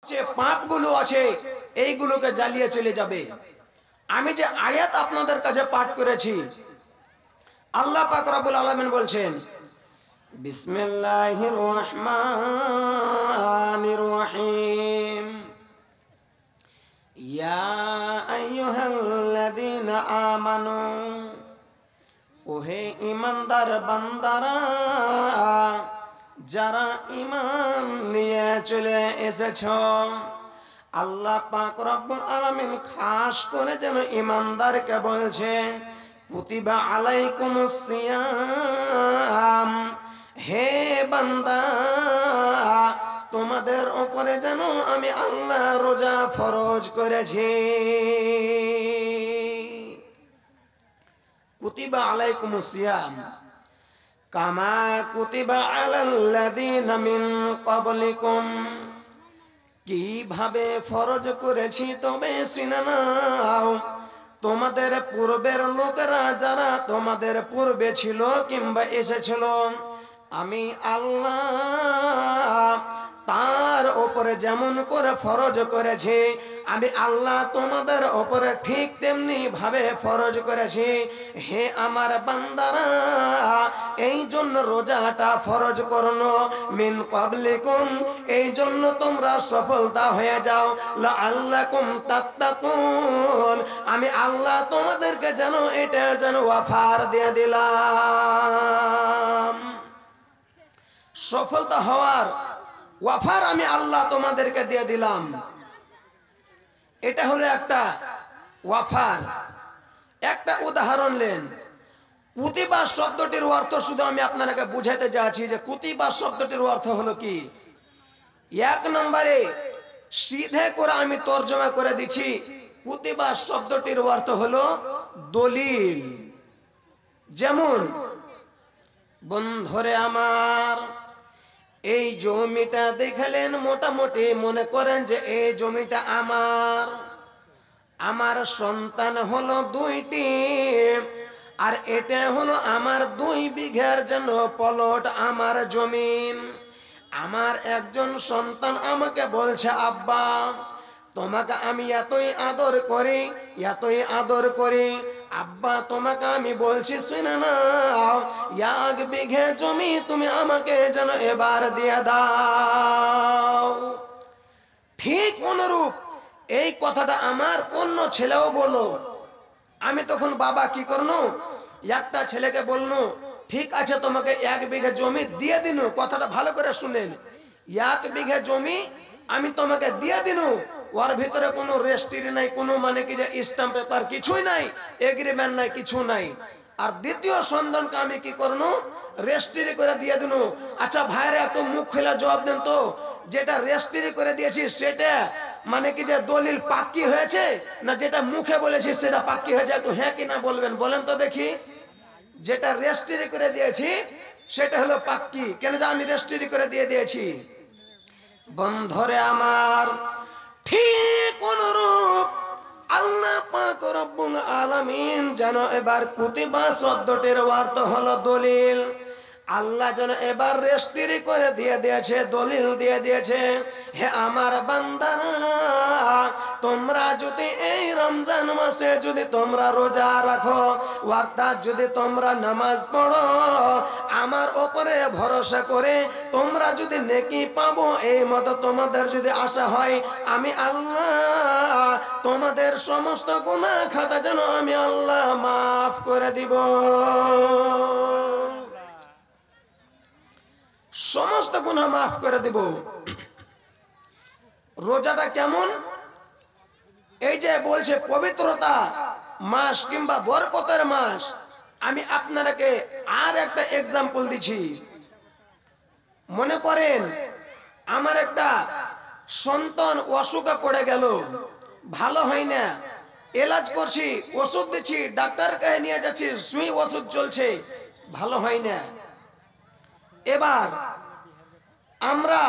যে পাপগুলো আছে এইগুলোকে জ্বালিয়ে চলে যাবে। আমি যে আয়াত আপনাদের কাছে পাঠ করেছি, আল্লাহ পাক রব্বুল আলামিন বলছেন, বিসমিল্লাহির রহমানির রহিম, ইয়া আইয়ুহাল্লাযীনা আমানু, ওহে ঈমানদার বান্দারা, যারা ঈমান নিয়ে চলে এসেছো। আল্লাহ পাক রব্বুল আলামিন খাস করে যেন ঈমানদারকে বলছেন, কুতিবা আলাইকুমুস সিয়াম, হে বান্দা, তোমাদের উপরে যেন আমি আল্লাহ রোজা ফরজ করেছি। কুতিবা আলাইকুমুস সিয়াম কামা কুতিবা আলাল্লাযীনা মিন ক্বাবলিকুম, কিভাবে ফরজ করেছি তবে শুনে নাও, তোমাদের পূর্বের লোকেরা যারা তোমাদের পূর্বে ছিল কিংবা এসেছিল, আমি আল্লাহ তার উপরে যেমন করে ফরজ করেছি, আমি আল্লাহ তোমাদের উপরে ঠিক তেমনি ভাবে ফরজ করেছি। হে আমার বান্দারা, এই জন্য রোজাটা ফরজ করনো, মিন ক্বাবলিকুম, এই জন্য তোমরা সফলতা হয়ে যাও, লাআল্লাকুম তাত্তাকুন, আমি আল্লাহ তোমাদেরকে যেন এটা যেন অফার দিয়ে দিলাম, সফলতা হওয়ার ওয়াফার আমি আল্লাহ তোমাদেরকে দিয়ে দিলাম। এটা হলো একটা ওয়াফার। একটা উদাহরণ নেন। কুতিবা শব্দটির অর্থ শুধু আমি আপনাকে বুঝাতে যাচ্ছি যে কুতিবা শব্দটির অর্থ হলো কি। এক নম্বরে সিধে করে আমি তর্জমা করে দিচ্ছি, কুতিবা শব্দটির অর্থ হলো দলিল। যেমন, বন্ধুরে আমার, এই জমিটা দেখালেন, মোটামুটি মনে করেন যে এই জমিটা আমার সন্তান হলো 2টি, আর এটা হলো আমার 2 বিঘার জন্য প্লট, আমার জমিন। আমার একজন সন্তান আমাকে বলছে, আব্বা তোমাকে আমি এতই আদর করি, এতই আদর করি, আব্বা তোমাকে আমি বলছি শুনে নাও, 1 বিঘে জমি তুমি আমাকে যেন এবার দিয়ে দাও। ঠিক অনুরূপ এই কথাটা আমার অন্য ছেলেও বলল। আমি তখন বাবা কি করলো, একটা ছেলেকে বললো, ঠিক আছে তোমাকে 1 বিঘে জমি দিয়ে দিনু। কথাটা ভালো করে শুনেন, 1 বিঘে জমি আমি তোমাকে দিয়ে দিনু, ওর ভিতরে কোনো রেজিস্ট্রি নাই, কোনো মানে কি যে স্ট্যাম্প পেপার কিছুই নাই, এগ্রিমেন্ট নাই, কিছু নাই। আর দ্বিতীয় সন্তানকে আমি কি করবো, রেজিস্ট্রি করে দিয়ে দিনু। আচ্ছা ভাইরা একটু মুখ খোলা জবাব দেন তো, যেটা রেজিস্ট্রি করে দিয়েছি সেটা মানে কি যে দলিল পাক্কি হয়েছে, না যেটা মুখে বলেছি সেটা পাক্কি হয়েছে? একটু হ্যাঁ কি না বলবেন, বলেন তো দেখি। যেটা রেজিস্ট্রি করে দিয়েছি সেটা হলো পাক্কি, কেন যে আমি রেজিস্ট্রি করে দিয়ে দিয়েছি। বন্ধুরে আমার, ঠিক অনুরূপ আল্লাহ পাক রব্বুল আলামিন যেন এবার কুতিবা শব্দটির অর্থ হলো দলিল। আল্লাহ যেন এবার রেজিস্ট্রি করে দিয়ে দিয়েছে, দলিল দিয়ে দিয়েছে। হে আমার বান্দারা, তোমরা যদি এই রমজান মাসে যদি তোমরা রোজা রাখো, অর্থাৎ যদি তোমরা নামাজ পড়ো, আমার উপরে ভরসা করে তোমরা যদি নেকি পাবো, এই মতো তোমাদের যদি আশা হয়, আমি আল্লাহ তোমাদের সমস্ত গুনাহ খাতা যেন আমি আল্লাহ মাফ করে দিব। সমস্ত গুনাহ মাফ করে দেব। রোজাটা কেমন? এই যে বলছে পবিত্রতা মাস কিংবা বরকতের মাস, আমি আপনাকে আর একটা এক্সাম্পল দিচ্ছি। মনে করেন আমার একটা সন্তান অসুখে পড়ে গেল, ভালো হয় না, এলাজ করছি, ওষুধ দিচ্ছি, ডাক্তার কাছে নিয়ে যাচ্ছি, সুই ওষুধ চলছে, ভালো হয় না। এবার আমরা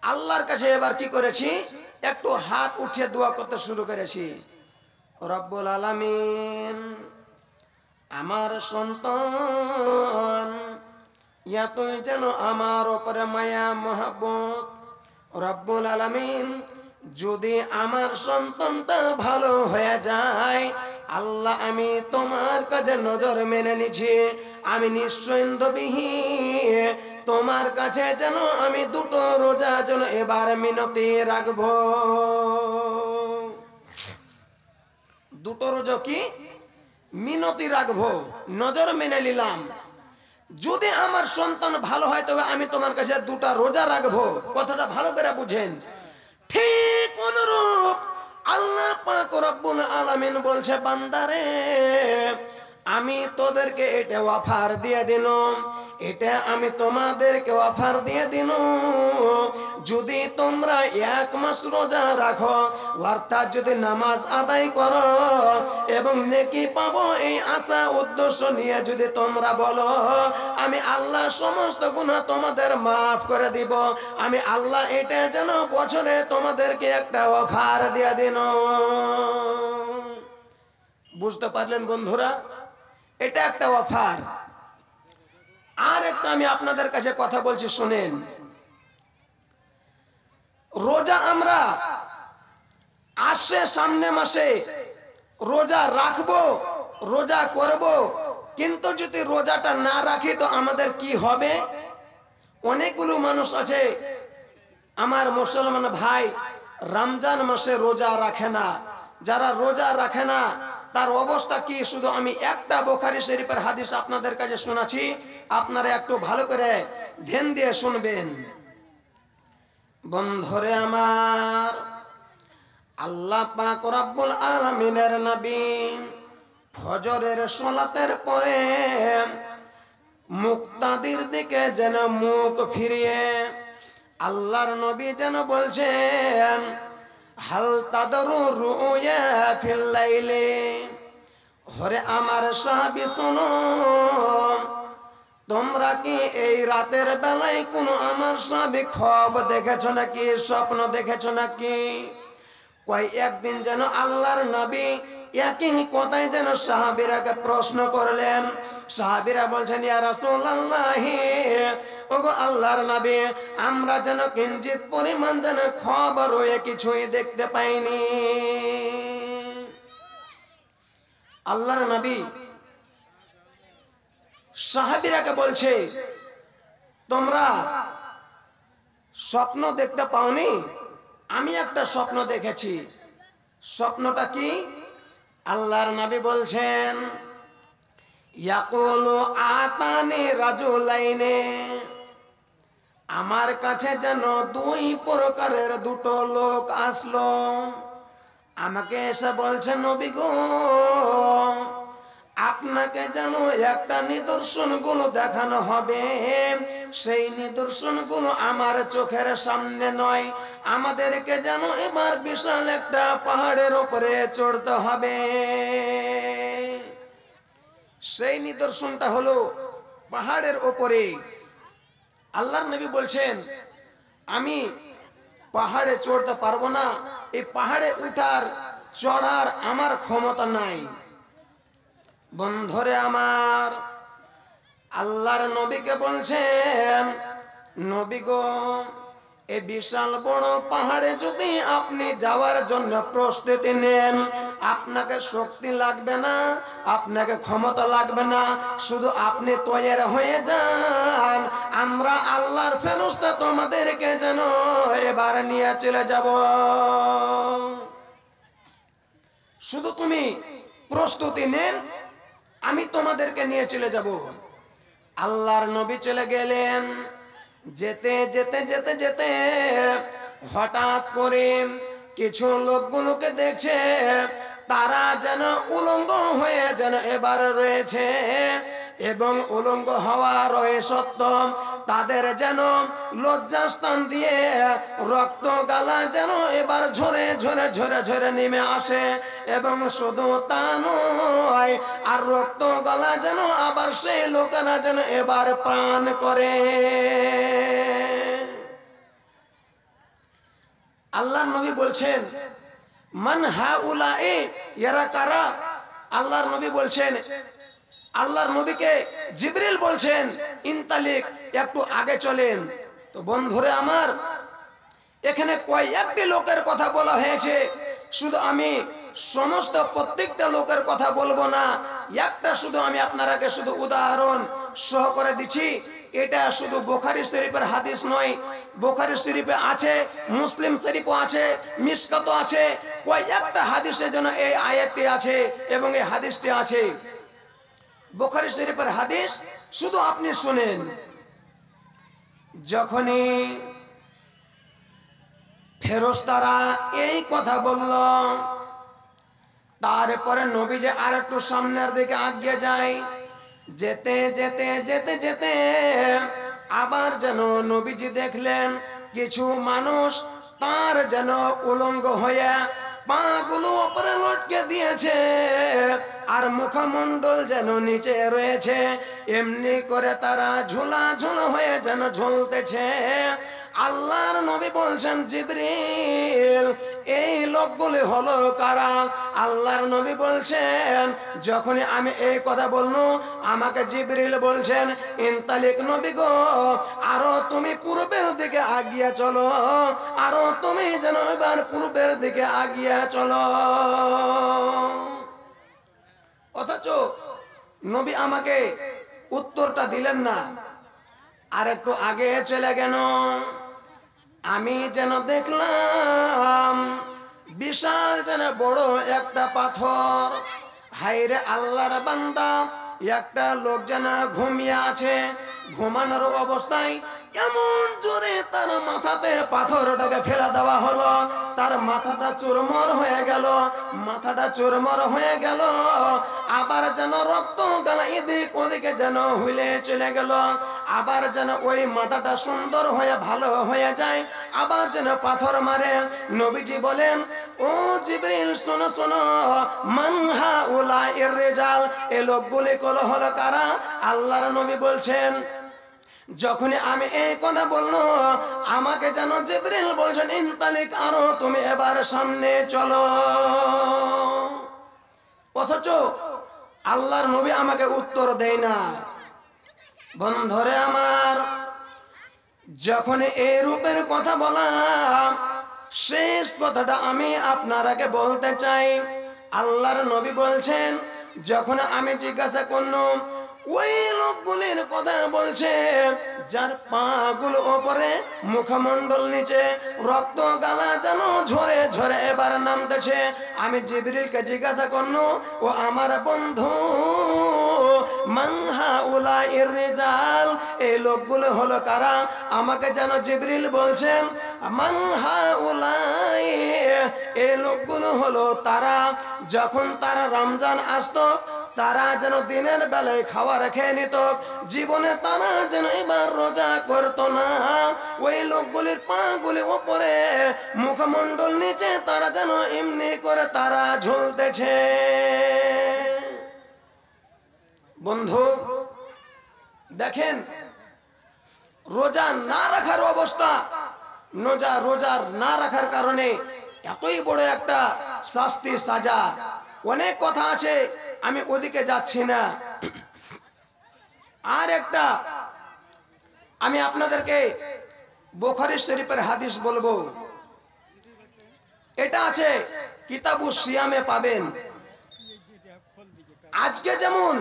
আল্লাহর কাছে এবার কি করেছি, একটু হাত উঠিয়ে দোয়া করতে শুরু করেছি, রব্বুল আলামিন, আমার সন্তান এতই যেন আমার উপরে মায়া মহব্বত, রব্বুল আলামিন যদি আমার সন্তানটা ভালো হয়ে যায়, আল্লাহ আমি তোমার কাছে নজর মেনে নিছি, আমি নিশ্চয়ই তোমার কাছে যেন আমি দুটো রোজা যেন এবার মিনতি রাখবো। দুটো রোজা কি মিনতি রাখবো, নজর মেনে নিলাম। যদি আমার সন্তান ভালো হয় তবে আমি তোমার কাছে দুটা রোজা রাখবো। কথাটা ভালো করে বুঝেন। ঠিক অনুরূপ আল্লাহ পাক রব্বুল আলামিন বলছে, বান্দারে আমি তোদেরকে এটা অফার দিয়ে দিলাম, এটা আমি তোমাদেরকে অফার দিয়ে দিলাম, যদি তোমরা 1 মাস রোজা রাখো, অর্থাৎ যদি নামাজ আদায় করো এবং নেকি পাবো এই আশা উদ্দেশ্য নিয়ে যদি তোমরা বলো, আমি আল্লাহ সমস্ত গুনাহ তোমাদের মাফ করে দিব, আমি আল্লাহ এটা যেন বছরে তোমাদেরকে একটা অফার দিয়ে দিন। বুঝতে পারলেন বন্ধুরা? এটা একটা অফার। আর একটা আমি আপনাদের কাছে কথা বলছি, শুনেন। রোজা আমরা আসছে সামনে মাসে রোজা রাখবো, রোজা করব, কিন্তু যদি রোজাটা না রাখি তো আমাদের কি হবে? অনেকগুলো মানুষ আছে আমার মুসলমান ভাই রমজান মাসে রোজা রাখে না। যারা রোজা রাখে না তার অবস্থা কি, শুধু আমি একটা বুখারী শরীফের হাদিস আপনাদের কাছে শোনাচ্ছি, আপনারা একটু ভালো করে ধ্যান দিয়ে শুনবেন। বন্ধুরে আমার, আল্লাহ পাক রব্বুল আলামিনের নবী ফজরের সালাতের পরে মুক্তাদির দিকে যেন মুখ ফিরিয়ে আল্লাহর নবী যেন বলছেন, হাল তাদরু রুয়া ফিল লাইলি, হরে আমার সাহাবী শোনো, তোমরা কি এই রাতের বেলায় কোনো আমার সাহাবী খ্বাব দেখেছো নাকি, স্বপ্ন দেখেছো নাকি? একদিন যেন আল্লাহর নবী একই কথাই যেন সাহাবীরাকে প্রশ্ন করলেন। সাহাবীরা বলছেন, ইয়া রাসূলুল্লাহ, ওগো আল্লাহর নবী, আমরা যেন কিঞ্চিত পরিমাণ যেন খবর হয়ে কিছুই দেখতে পাইনি। আল্লাহর নবী সাহাবীরাকে বলছে, তোমরা স্বপ্ন দেখতে পাওনি? আমি একটা স্বপ্ন দেখেছি। স্বপ্নটা কি? আল্লাহর নবী বলছেন, ইয়াকুলু আতানি রাজুলাইনে, আমার কাছে যেন 2 প্রকারের দুটো লোক আসলো, আমাকে এসে বলছে, নবী গো, আপনাকে যেন একটা নিদর্শন গুলো দেখানো হবে, সেই নিদর্শন গুলো আমার চোখের সামনে নয়, আমাদেরকে যেন এবার বিশাল একটা পাহাড়ের উপরে চড়তে হবে। সেই নিদর্শনটা হলো পাহাড়ের উপরে। আল্লাহর নবী বলছেন, আমি পাহাড়ে চড়তে পারবো না, এই পাহাড়ে উঠার চড়ার আমার ক্ষমতা নাই। বন্ধুরে আমার, আল্লাহর নবীকে বলছেন, নবী গো, এই বিশাল বড় পাহাড়ে যদি আপনি যাওয়ার জন্য প্রস্তুতি নেন, আপনাকে শক্তি লাগবে না, আপনাকে ক্ষমতা লাগবে না, শুধু আপনি তৈরি হয়ে যান, আমরা আল্লাহর ফেরেশতা তোমাদেরকে যেন এবার নিয়ে চলে যাব। শুধু তুমি প্রস্তুতি নেন, আমি তোমাদেরকে নিয়ে চলে যাব। আল্লাহর নবী চলে গেলেন। যেতে যেতে যেতে যেতে হঠাৎ করে কিছু লোকগুলোকে দেখছে, তারা যেন উলঙ্গ হয়ে যেন এবার রয়েছে, এবং উলঙ্গ হওয়া রয়ে সত্য তাদের যেন লজ্জাস্থান দিয়ে রক্ত গালা যেন এবার ঝরে ঝরে ঝরে ঝরে নেমে আসে, এবং শুধু তা নয়, আর রক্ত গালা যেন আবার সেই লোকেরা যেন এবার পান করে। আল্লাহর নবী বলছেন, মান হাউলাই, এরা কারা? আল্লাহর নবী বলছেন, আল্লাহর নবীকে জিবরিল বলছেন, ইনতালিক, একটু আগে চলেন। তো বন্ধুরে আমার, এখানে কয়েকটি লোকের কথা বলা হয়েছে, শুধু আমি সমস্ত প্রত্যেকটা লোকের কথা বলবো না, একটা শুধু আমি আপনারাকে শুধু উদাহরণ সহ করে দিচ্ছি। এটা শুধু বুখারী শরীফের হাদিস নয়, বুখারী শরীফে আছে, মুসলিম শরীফও আছে, মিশকাতও আছে, কয়েকটা হাদিসে যেন এই আয়াতটি আছে এবং এই হাদিসটি আছে। বুখারী শরীফের হাদিস শুধু আপনি শুনেন। যখনই ফেরেশতারা এই কথা বলল, তারপরে নবীজি আর একটু সামনের দিকে এগিয়ে যায়। যেতে যেতে যেতে যেতে আবার যেন নবীজি দেখলেন কিছু মানুষ তার যেন উলঙ্গ হয়ে পাগুলো উপরে লটকে দিয়েছে আর মুখমণ্ডল যেন নিচে রয়েছে, এমনি করে তারা ঝোলা ঝোলা হয়ে যেন ঝুলতেছে। আল্লাহর নবী বলছেন, জিবরিল এই লোকগুলি হলো কারা? আল্লাহর নবী বলছেন, যখনই আমি এই কথা বলনু আমাকে জিবরিল বলছেন, ইনতালিক নবী গো, আরো তুমি পূর্বের দিকে আগিয়ে চলো, আরো তুমি যেন এবার পূর্বের দিকে আগিয়ে চলো। অথচ নবী আমাকে উত্তরটা দিলেন না, আর একটু আগে চলে গেল। আমি যেন দেখলাম বিশাল যেন বড় একটা পাথর। হায়রে আল্লাহর বান্দা, একটা লোক যেন ঘুমিয়ে আছে, ঘুমানোর অবস্থায় এমন জোরে তার মাথাতে পাথরটাকে ফেলে দেওয়া হলো, তার মাথাটা চুরমর হয়ে গেল, মাথাটা চুরমর হয়ে গেল। আবার যেন রক্ত গালা এদিক ওদিকে যেন হুইলে চলে গেল, আবার যেন ওই মাথাটা সুন্দর হয়ে ভালো হয়ে যায়, আবার যেন পাথর মারে। নবীজি বলেন, ও জিবরিল শোনো শোনো, মানহা উলা এর রেজাল, এ লোকগুলি হলো কারা? আল্লাহর নবী বলছেন, যখনই আমি এই কথা বললো আমাকে যেন জিবরিল বলছেন, ইনতালিক, আরো তুমি এবার সামনে চলো। অথচ আল্লাহর নবী আমাকে উত্তর দেয় না। বন্ধুরে আমার, যখন এই রূপের কথা বললাম, শেষ কথাটা আমি আপনারাকে বলতে চাই। আল্লাহর নবী বলছেন, যখন আমি জিজ্ঞাসা করলাম, ওই লোকগুলির কথা বলছে যার পা গুলো ওপরে, মুখমণ্ডল নিচে, রক্ত গালা যেন ঝরে ঝরে এবার নামতেছে। আমি জিবরিলকে জিজ্ঞাসা করলো, ও আমার বন্ধু, মানহা উলা এর রেজাল, এই লোকগুলো হলো কারা? আমাকে যেন জিবরিল বলছেন, মানহা উলাই, এই লোকগুলো হলো তারা, যখন তারা রমজান আসতো তারা যেন দিনের বেলায় খাবার খেয়ে নিত, জীবনে তারা যেন এবার রোজা করতো না। ওই লোকগুলির পা গুলি উপরে, মুখমণ্ডল নিচে, তারা যেন এমনি করে তারা ঝুলতেছে। বন্ধু দেখেন, রোজা না রাখার অবস্থা, রোজা না রাখার কারণে এতই বড় একটা শাস্তি, সাজা। অনেক কথা আছে, আমি ওদিকে যাচ্ছি না। আর একটা আমি আপনাদেরকে বুখারী শরীফের হাদিস বলবো, এটা আছে কিতাবু সিয়ামে পাবেন। আজকে যেমন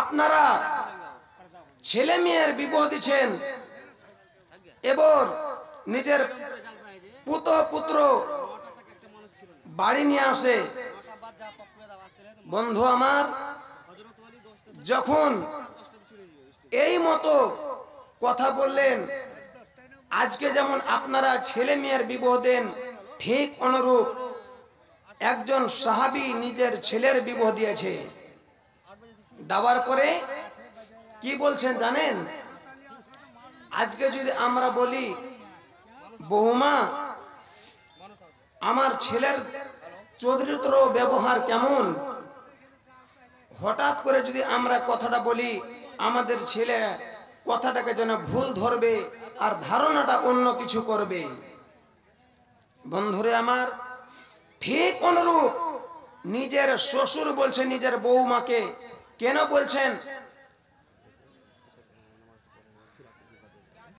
আপনারা ছেলে মেয়ের বিবাহ দিচ্ছেন, এবার নিজের পুত্র বাড়ি নিয়ে আসে। বন্ধু আমার, যখন এই মতো কথা বললেন, আজকে যেমন আপনারা ছেলে মেয়ের বিবাহ দেন, ঠিক অনুরূপ একজন সাহাবী নিজের ছেলের বিবাহ দিয়েছে। দেওয়ার পরে কি বলছেন জানেন? আজকে যদি আমরা বলি, বৌমা আমার ছেলের চরিত্র ব্যবহার কেমন, হঠাৎ করে যদি আমরা কথাটা বলি, আমাদের ছেলে কথাটাকে যেন ভুল ধরবে আর ধারণাটা অন্য কিছু করবে। বন্ধুরে আমার, ঠিক অনুরূপ নিজের শ্বশুর বলছে নিজের বৌমাকে, কেন বলছেন?